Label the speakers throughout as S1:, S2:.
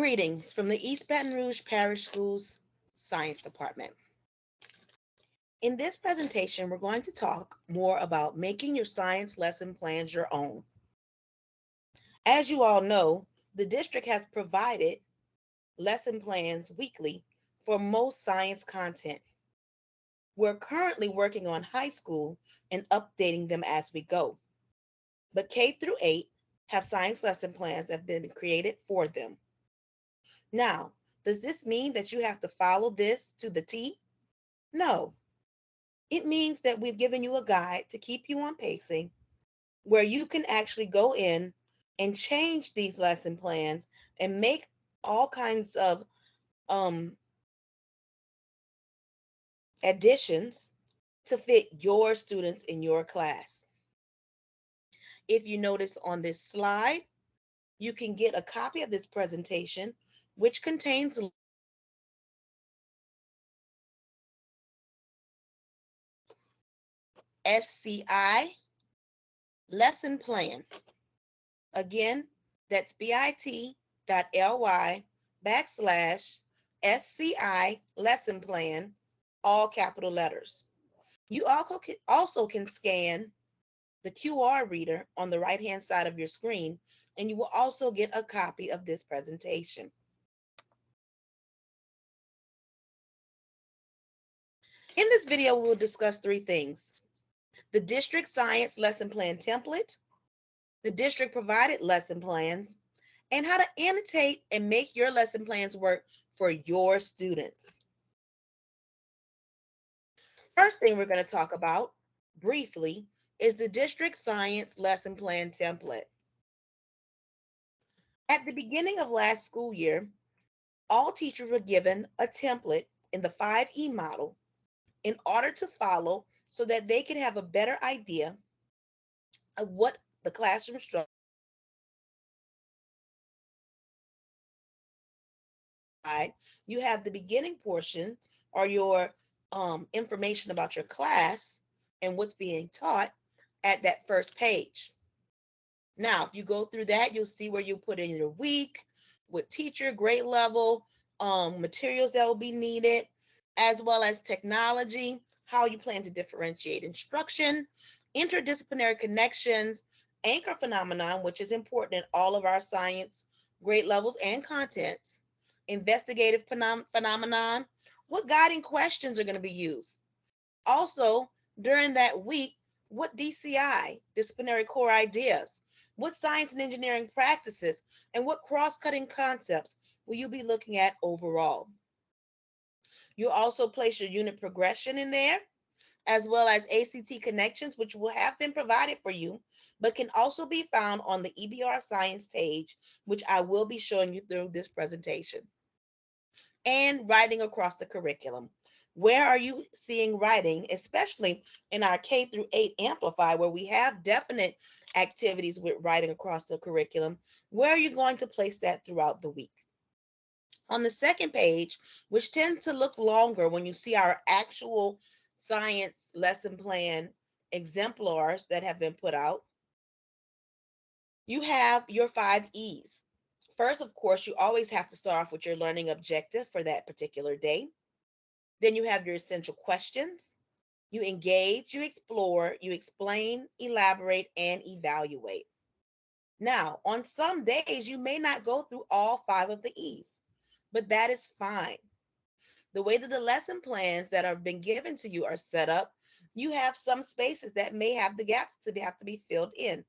S1: Greetings from the East Baton Rouge Parish Schools Science Department. In this presentation, we're going to talk more about making your science lesson plans your own. As you all know, the district has provided lesson plans weekly for most science content. We're currently working on high school and updating them as we go. But K through 8 have science lesson plans that have been created for them. Now, does this mean that you have to follow this to the T? No. It means that we've given you a guide to keep you on pacing where you can actually go in and change these lesson plans and make all kinds of additions to fit your students in your class. If you notice on this slide, you can get a copy of this presentation, which contains SCI lesson plan. Again, that's bit.ly/SCI lesson plan, all capital letters. You also can scan the QR reader on the right-hand side of your screen, and you will also get a copy of this presentation. In this video, we will discuss three things: the district science lesson plan template, the district provided lesson plans, and how to annotate and make your lesson plans work for your students. First thing we're going to talk about briefly is the district science lesson plan template. At the beginning of last school year, all teachers were given a template in the 5E model in order to follow so that they could have a better idea of what the classroom structure. You have the beginning portion or your information about your class and what's being taught at that first page. Now, if you go through that, you'll see where you put in your week, what teacher, grade level, materials that will be needed, as well as technology, how you plan to differentiate instruction, interdisciplinary connections, anchor phenomenon, which is important in all of our science grade levels and contents, investigative phenomenon, what guiding questions are going to be used. Also, during that week, what DCI, disciplinary core ideas, what science and engineering practices, and what cross-cutting concepts will you be looking at overall. You'll also place your unit progression in there, as well as ACT connections, which will have been provided for you, but can also be found on the EBR Science page, which I will be showing you through this presentation. And writing across the curriculum. Where are you seeing writing, especially in our K through 8 Amplify, where we have definite activities with writing across the curriculum? Where are you going to place that throughout the week? On the second page, which tends to look longer when you see our actual science lesson plan exemplars that have been put out, you have your 5 E's. First, of course, you always have to start off with your learning objective for that particular day. Then you have your essential questions. You engage, you explore, you explain, elaborate, and evaluate. Now, on some days, you may not go through all 5 of the E's, but that is fine. The way that the lesson plans that have been given to you are set up, you have some spaces that may have the gaps to have to be filled in.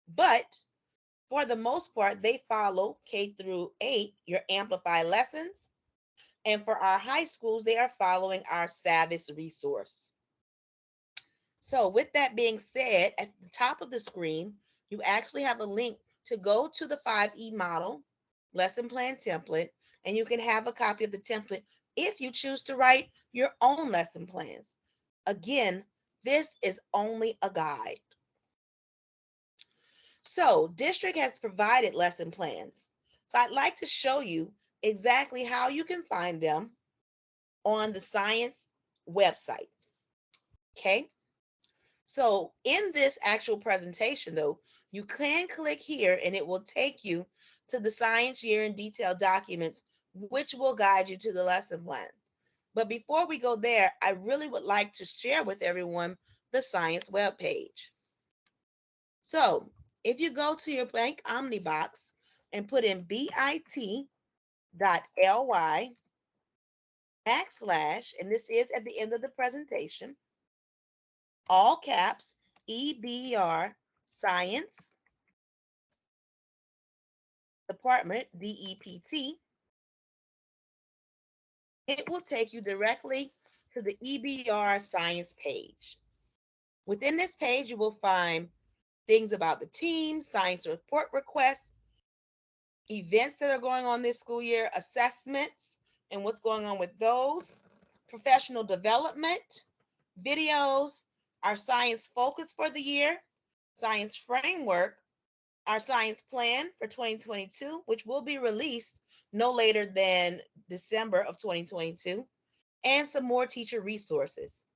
S1: But for the most part, they follow K through 8, your Amplify lessons. And for our high schools, they are following our SAVIS resource. So with that being said, at the top of the screen, you actually have a link to go to the 5E model lesson plan template, and you can have a copy of the template if you choose to write your own lesson plans. Again, this is only a guide. So district has provided lesson plans. So I'd like to show you exactly how you can find them on the science website. Okay. So in this actual presentation though, you can click here and it will take you to the science year in detail documents, which will guide you to the lesson plans. But before we go there, I really would like to share with everyone the science webpage. So if you go to your Bank Omnibox and put in bit.ly / and this is at the end of the presentation, all caps, EBR Science Department, DEPT, it will take you directly to the EBR Science page. Within this page, you will find things about the team, science report requests, events that are going on this school year, assessments and what's going on with those, professional development, videos, our science focus for the year, science framework, our science plan for 2022, which will be released no later than December of 2022, and some more teacher resources.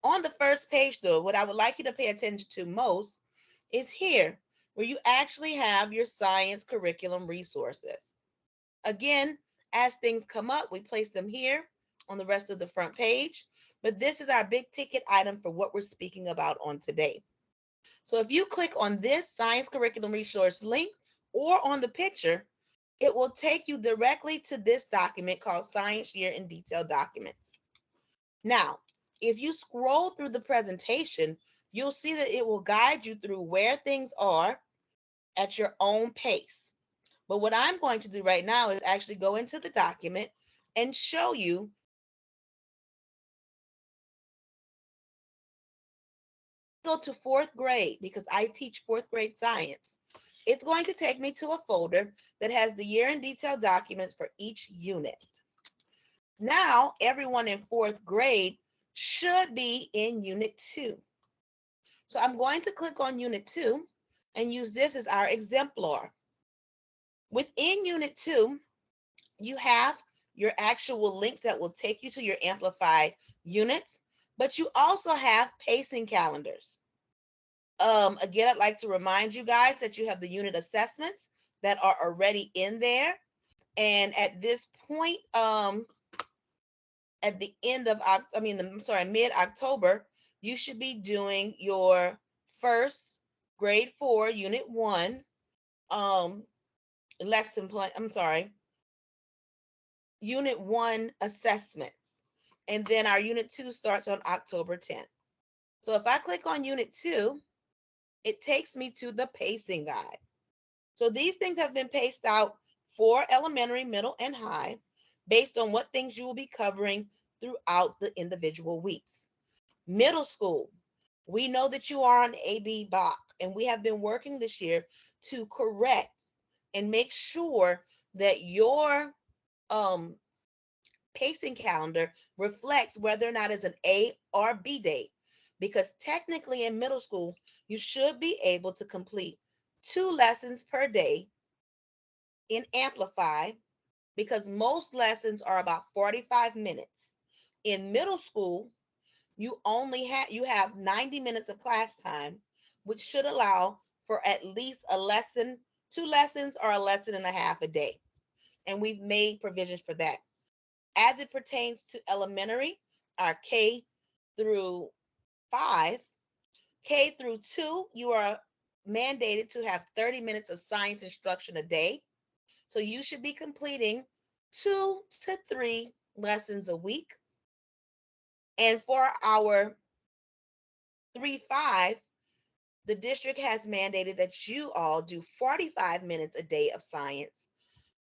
S1: On the first page, though, what I would like you to pay attention to most is here, where you actually have your science curriculum resources. Again, as things come up, we place them here on the rest of the front page, but this is our big ticket item for what we're speaking about on today. So if you click on this science curriculum resource link or on the picture, it will take you directly to this document called Science Year in Detail Documents. Now, if you scroll through the presentation, you'll see that it will guide you through where things are at your own pace. But what I'm going to do right now is actually go into the document and show you go to fourth grade because I teach fourth grade science. It's going to take me to a folder that has the year in detail documents for each unit. Now, everyone in fourth grade should be in Unit 2. So I'm going to click on Unit 2 and use this as our exemplar. Within Unit 2, you have your actual links that will take you to your amplified units, but you also have pacing calendars. Again, I'd like to remind you guys that you have the unit assessments that are already in there. And at this point, at the end of, mid-October, you should be doing your first grade 4, unit 1, lesson plan, unit 1 assessments. And then our unit 2 starts on October 10th. So if I click on unit 2, it takes me to the pacing guide. So these things have been paced out for elementary, middle, and high based on what things you will be covering throughout the individual weeks. Middle school, we know that you are on AB Bach, and we have been working this year to correct and make sure that your pacing calendar reflects whether or not it's an A or B date. Because technically in middle school, you should be able to complete 2 lessons per day in Amplify because most lessons are about 45 minutes. In middle school, you have 90 minutes of class time, which should allow for at least a lesson, 2 lessons or a lesson and a half a day. And we've made provisions for that. As it pertains to elementary, our K through 5, K through 2, you are mandated to have 30 minutes of science instruction a day. So you should be completing 2 to 3 lessons a week. And for our 3-5, the district has mandated that you all do 45 minutes a day of science,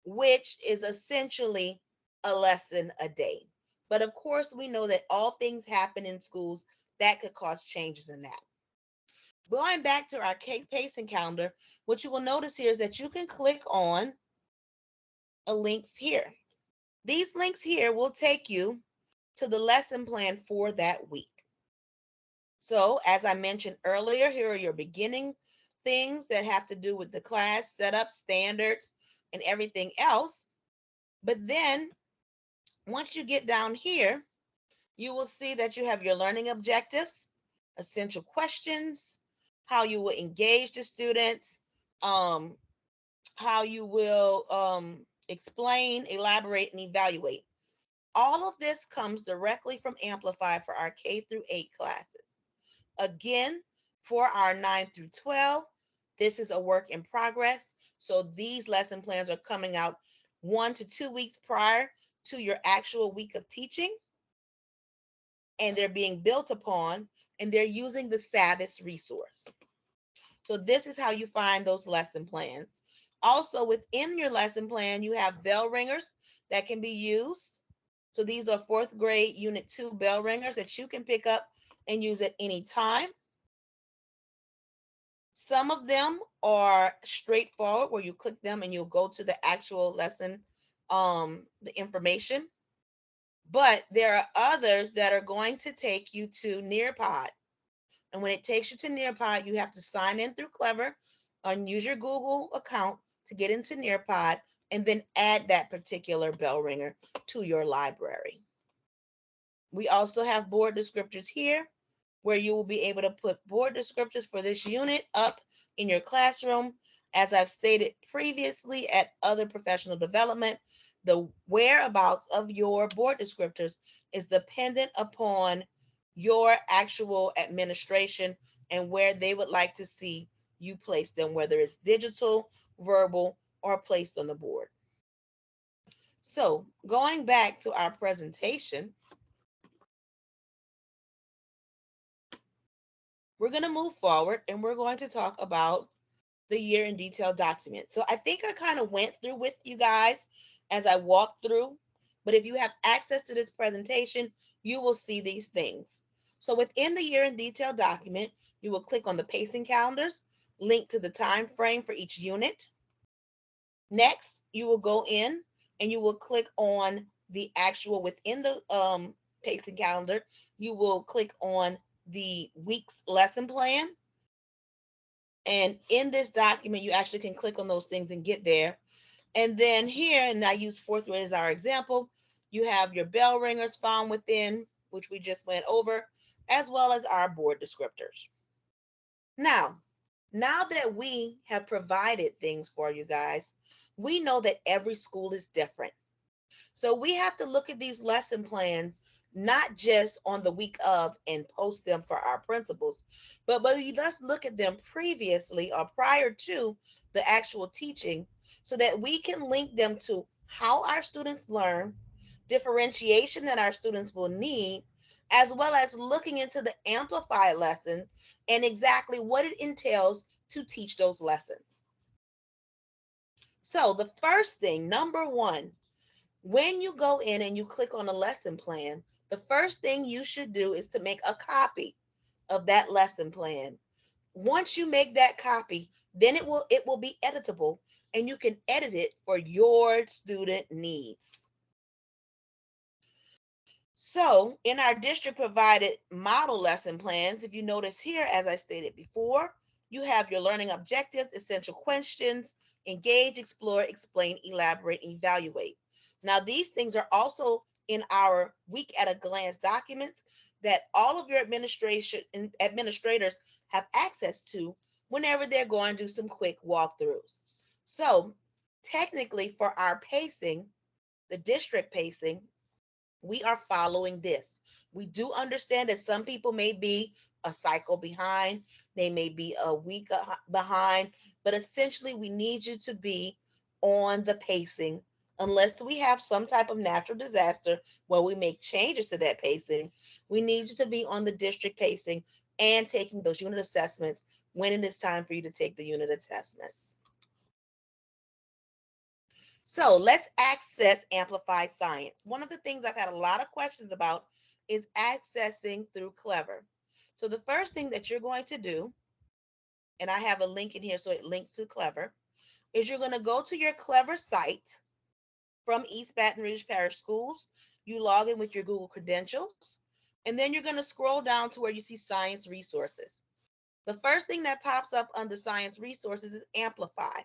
S1: which is essentially a lesson a day. But of course, we know that all things happen in schools that could cause changes in that. Going back to our pacing calendar, what you will notice here is that you can click on links here. These links here will take you to the lesson plan for that week. So as I mentioned earlier, here are your beginning things that have to do with the class setup, standards, and everything else. But then once you get down here, you will see that you have your learning objectives, essential questions, how you will engage the students, how you will explain, elaborate, and evaluate. All of this comes directly from Amplify for our K through 8 classes. Again, for our 9 through 12, this is a work in progress. So these lesson plans are coming out 1 to 2 weeks prior to your actual week of teaching, and they're being built upon, and they're using the SAVIS resource. So this is how you find those lesson plans. Also, within your lesson plan, you have bell ringers that can be used. So these are fourth grade unit 2 bell ringers that you can pick up and use at any time. Some of them are straightforward where you click them and you'll go to the actual lesson, the information. But there are others that are going to take you to Nearpod. And when it takes you to Nearpod, you have to sign in through Clever and use your Google account to get into Nearpod and then add that particular bell ringer to your library. We also have board descriptors here where you will be able to put board descriptors for this unit up in your classroom. As I've stated previously at other professional development, the whereabouts of your board descriptors is dependent upon your actual administration and where they would like to see you place them, whether it's digital, verbal, or placed on the board. So going back to our presentation, we're going to move forward and we're going to talk about the year in detail document. So I think I kind of went through with you guys as I walked through, but if you have access to this presentation, you will see these things. So within the year in detail document, you will click on the pacing calendars, link to the time frame for each unit. Next, you will go in and you will click on the actual within the pacing calendar, you will click on the week's lesson plan. And in this document, you actually can click on those things and get there. And then here, and I use fourth grade as our example, you have your bell ringers found within, which we just went over, as well as our board descriptors. Now that we have provided things for you guys, we know that every school is different. So we have to look at these lesson plans not just on the week of and post them for our principals, but let's look at them previously or prior to the actual teaching so that we can link them to how our students learn, differentiation that our students will need, as well as looking into the amplified lessons and exactly what it entails to teach those lessons. So the first thing, number one, when you go in and you click on a lesson plan, the first thing you should do is to make a copy of that lesson plan. Once you make that copy, then it will be editable and you can edit it for your student needs. So in our district provided model lesson plans, if you notice here, as I stated before, you have your learning objectives, essential questions, engage, explore, explain, elaborate, and evaluate. Now, these things are also in our week at a glance documents that all of your administrators have access to whenever they're going to do some quick walkthroughs. So technically for our pacing, the district pacing, we are following this. We do understand that some people may be a cycle behind, they may be a week behind, but essentially we need you to be on the pacing unless we have some type of natural disaster where we make changes to that pacing. We need you to be on the district pacing and taking those unit assessments when it is time for you to take the unit assessments. So let's access Amplified Science. One of the things I've had a lot of questions about is accessing through Clever. So the first thing that you're going to do, and I have a link in here so it links to Clever, is you're going to go to your Clever site from East Baton Rouge Parish Schools. You log in with your Google credentials, and then you're going to scroll down to where you see Science Resources. The first thing that pops up under Science Resources is Amplify.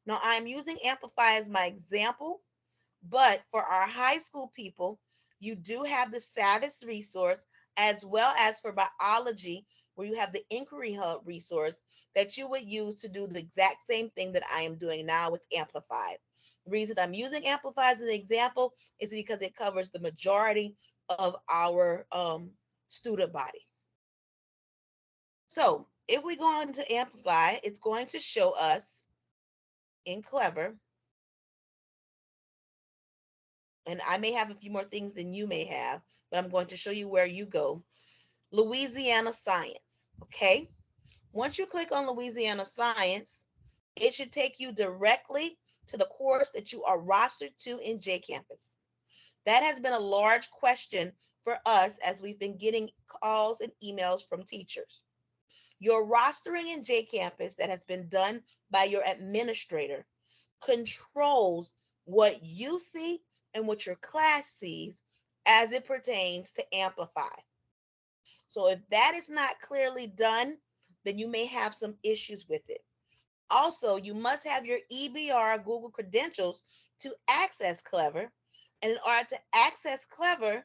S1: Now, I'm using Amplify as my example, but for our high school people, you do have the SAVIS resource as well as for biology, where you have the Inquiry Hub resource that you would use to do the exact same thing that I am doing now with Amplified. The reason I'm using Amplified as an example is because it covers the majority of our student body. So if we go into Amplify, it's going to show us in Clever, and I may have a few more things than you may have, but I'm going to show you where you go. Louisiana Science, okay? Once you click on Louisiana Science, it should take you directly to the course that you are rostered to in JCampus. That has been a large question for us as we've been getting calls and emails from teachers. Your rostering in JCampus that has been done by your administrator controls what you see and what your class sees as it pertains to Amplify. So if that is not clearly done, then you may have some issues with it. Also, you must have your EBR Google credentials to access Clever. And in order to access Clever,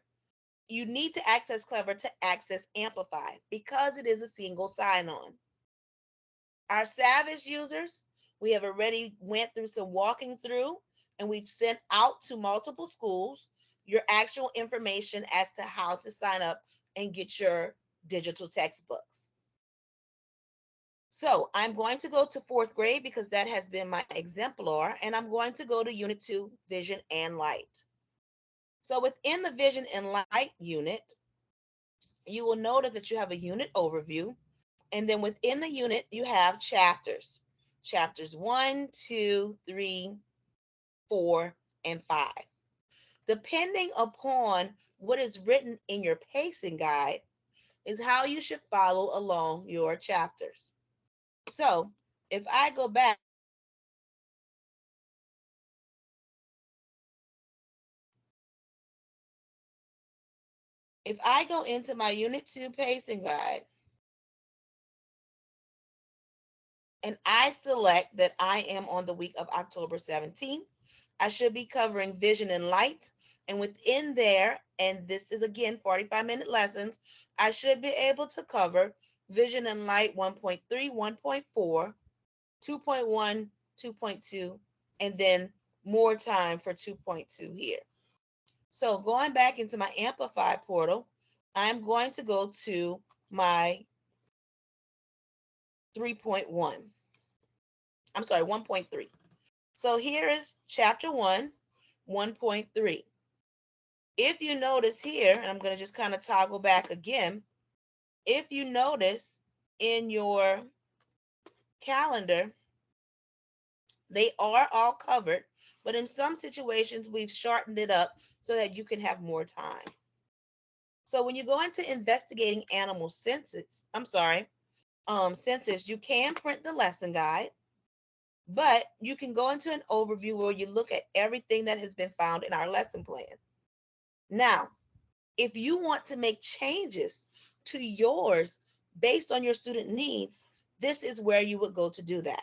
S1: you need to access Clever to access Amplify because it is a single sign-on. Our Savage users, we have already went through some walking through, and we've sent out to multiple schools your actual information as to how to sign up and get your digital textbooks. So I'm going to go to 4th grade because that has been my exemplar, and I'm going to go to Unit 2, Vision and Light. So within the Vision and Light unit, you will notice that you have a unit overview, and then within the unit, you have chapters. Chapters 1, 2, 3, 4, and 5. Depending upon what is written in your pacing guide is how you should follow along your chapters. So if I go back, if I go into my Unit 2 pacing guide and I select that I am on the week of October 17th, I should be covering Vision and Light. And within there, and this is again 45-minute lessons, I should be able to cover Vision and Light 1.3, 1.4, 2.1, 2.2, and then more time for 2.2 here. So going back into my Amplify portal, I'm going to go to my 3.1. I'm sorry, 1.3. So here is chapter 1, 1.3. If you notice here, and I'm going to just kind of toggle back again, if you notice in your calendar, they are all covered, but in some situations, we've shortened it up so that you can have more time. So when you go into investigating animal census, census, you can print the lesson guide, but you can go into an overview where you look at everything that has been found in our lesson plan. Now, if you want to make changes to yours based on your student needs, this is where you would go to do that.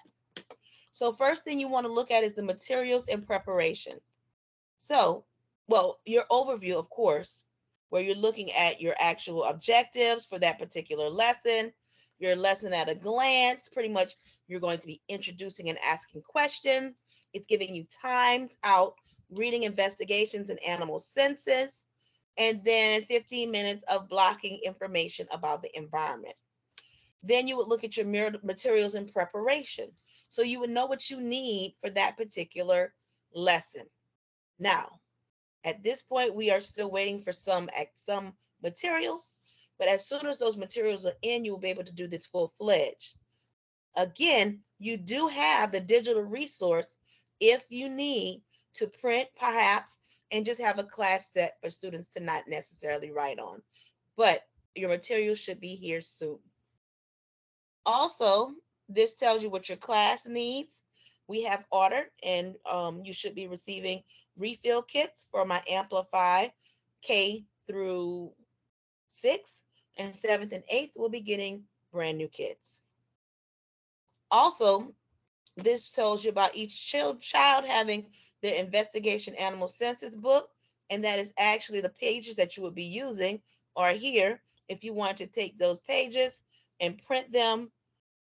S1: So first thing you want to look at is the materials and preparation. So, well, your overview, of course, where you're looking at your actual objectives for that particular lesson, your lesson at a glance. Pretty much you're going to be introducing and asking questions. It's giving you timed out reading investigations and animal census, and then 15 minutes of blocking information about the environment. Then you would look at your materials and preparations. So you would know what you need for that particular lesson. Now, at this point, we are still waiting for some materials, but as soon as those materials are in, you will be able to do this full-fledged. Again, you do have the digital resource if you need to print, perhaps, and just have a class set for students to not necessarily write on. But your materials should be here soon. Also, this tells you what your class needs. We have ordered, and you should be receiving refill kits for my Amplify K through 6, and 7th and 8th will be getting brand new kits. Also, this tells you about each child having their investigation animal census book, and that is actually the pages that you would be using are here if you want to take those pages and print them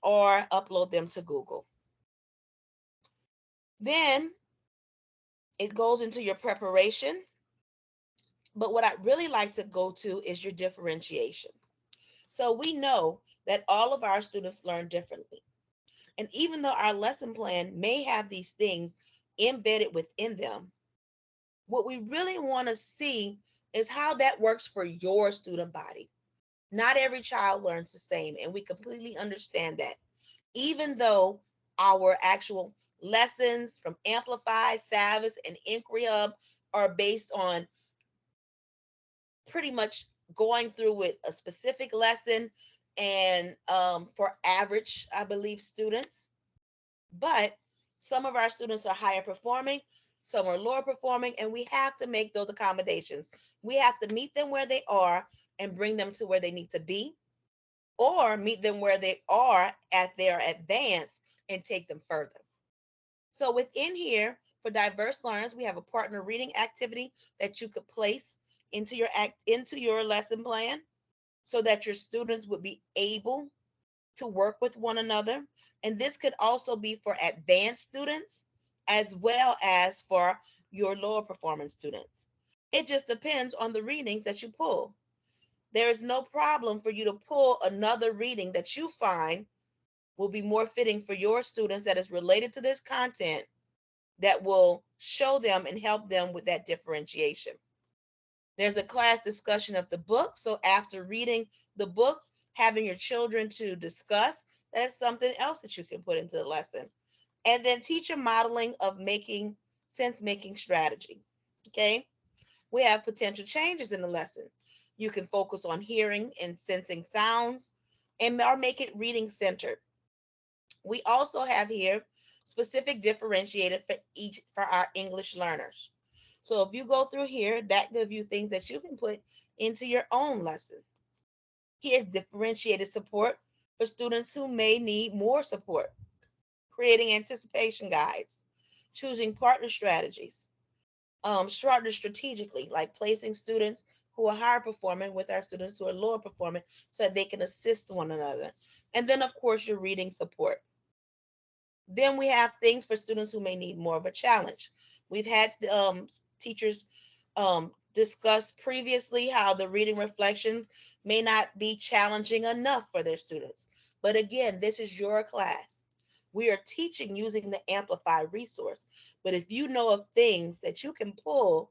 S1: or upload them to Google. Then it goes into your preparation. But what I'd really like to go to is your differentiation. So we know that all of our students learn differently. And even though our lesson plan may have these things embedded within them, what we really want to see is how that works for your student body. Not every child learns the same, and we completely understand that. Even though our actual lessons from Amplify, Savvas, and Inquiry Hub are based on pretty much going through with a specific lesson and for average, I believe, students. But some of our students are higher performing, some are lower performing, and we have to make those accommodations. We have to meet them where they are and bring them to where they need to be, or meet them where they are at their advanced and take them further. So within here, for diverse learners, we have a partner reading activity that you could place into your lesson plan so that your students would be able to work with one another. And this could also be for advanced students as well as for your lower performance students. It just depends on the readings that you pull. There is no problem for you to pull another reading that you find will be more fitting for your students that is related to this content, that will show them and help them with that differentiation. There's a class discussion of the book. So after reading the book, having your children to discuss, that is something else that you can put into the lesson. And then teacher modeling of making sense making strategy. Okay. We have potential changes in the lesson. You can focus on hearing and sensing sounds and or make it reading centered. We also have here specific differentiated for our English learners. So if you go through here, that gives you things that you can put into your own lesson. Here's differentiated support for students who may need more support, creating anticipation guides, choosing partner strategies, partner strategically, like placing students who are higher performing with our students who are lower performing so that they can assist one another. And then, of course, your reading support. Then we have things for students who may need more of a challenge. We've had teachers discuss previously how the reading reflections may not be challenging enough for their students. But again, this is your class. We are teaching using the Amplify resource. But if you know of things that you can pull,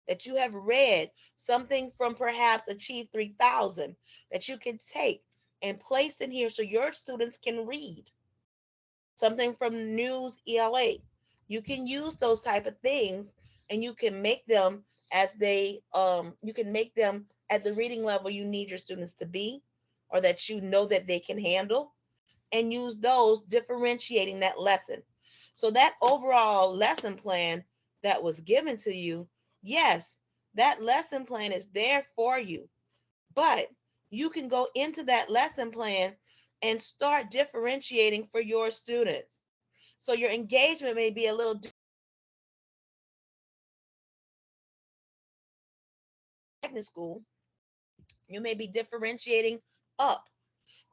S1: that you have read, something from perhaps Achieve 3000 that you can take and place in here so your students can read, something from News ELA. You can use those type of things and you can make them you can make them at the reading level you need your students to be, or that you know that they can handle, and use those differentiating that lesson. So that overall lesson plan that was given to you, yes, that lesson plan is there for you, but you can go into that lesson plan and start differentiating for your students. So your engagement may be a little different. School, you may be differentiating up,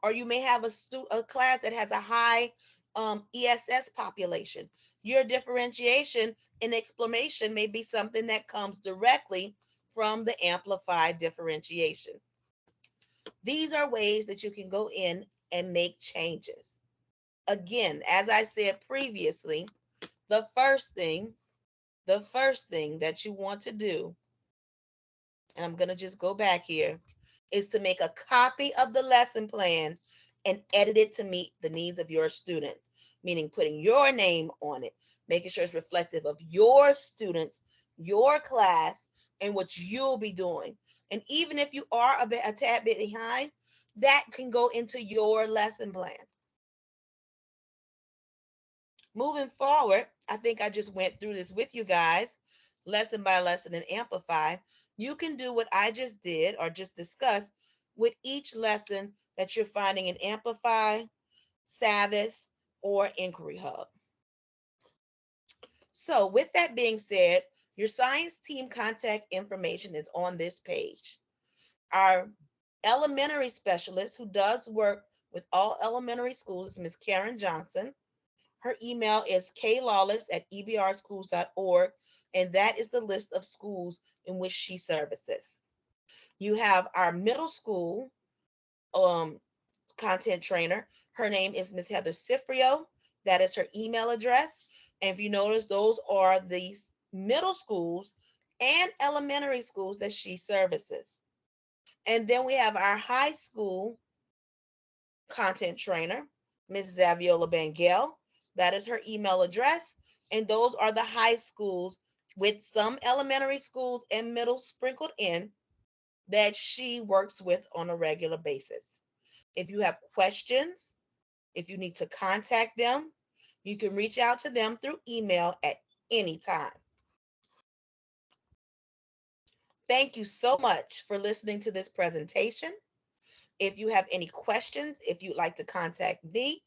S1: or you may have a class that has a high ESS population. Your differentiation and explanation may be something that comes directly from the amplified differentiation. These are ways that you can go in and make changes. Again, as I said previously, the first thing that you want to do, and I'm going to just go back here, is to make a copy of the lesson plan and edit it to meet the needs of your students, meaning putting your name on it, making sure it's reflective of your students, your class, and what you'll be doing. And even if you are a tad bit behind, that can go into your lesson plan. Moving forward, I think I just went through this with you guys, lesson by lesson, and Amplify. You can do what I just did or just discussed with each lesson that you're finding in Amplify, Savvas, or Inquiry Hub. So with that being said, your science team contact information is on this page. Our elementary specialist who does work with all elementary schools is Ms. Karen Johnson. Her email is klawless@ebrschools.org, and that is the list of schools in which she services. You have our middle school um, content trainer. Her name is Ms. Heather Cifrio. That is her email address. And if you notice, those are the middle schools and elementary schools that she services. And then we have our high school content trainer, Ms. Zaviola Bangel. That is her email address. And those are the high schools with some elementary schools and middle sprinkled in that she works with on a regular basis. If you have questions, if you need to contact them, you can reach out to them through email at any time. Thank you so much for listening to this presentation. If you have any questions, if you'd like to contact me,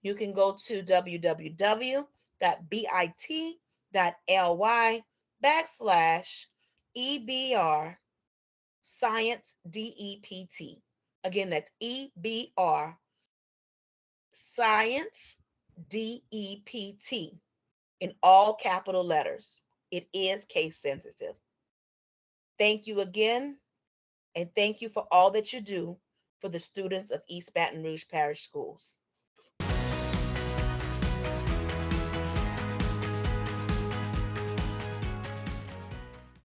S1: you can go to www.bit.ly/EBR Science DEPT. Again, that's EBR Science DEPT in all capital letters. It is case sensitive. Thank you again, and thank you for all that you do for the students of East Baton Rouge Parish Schools.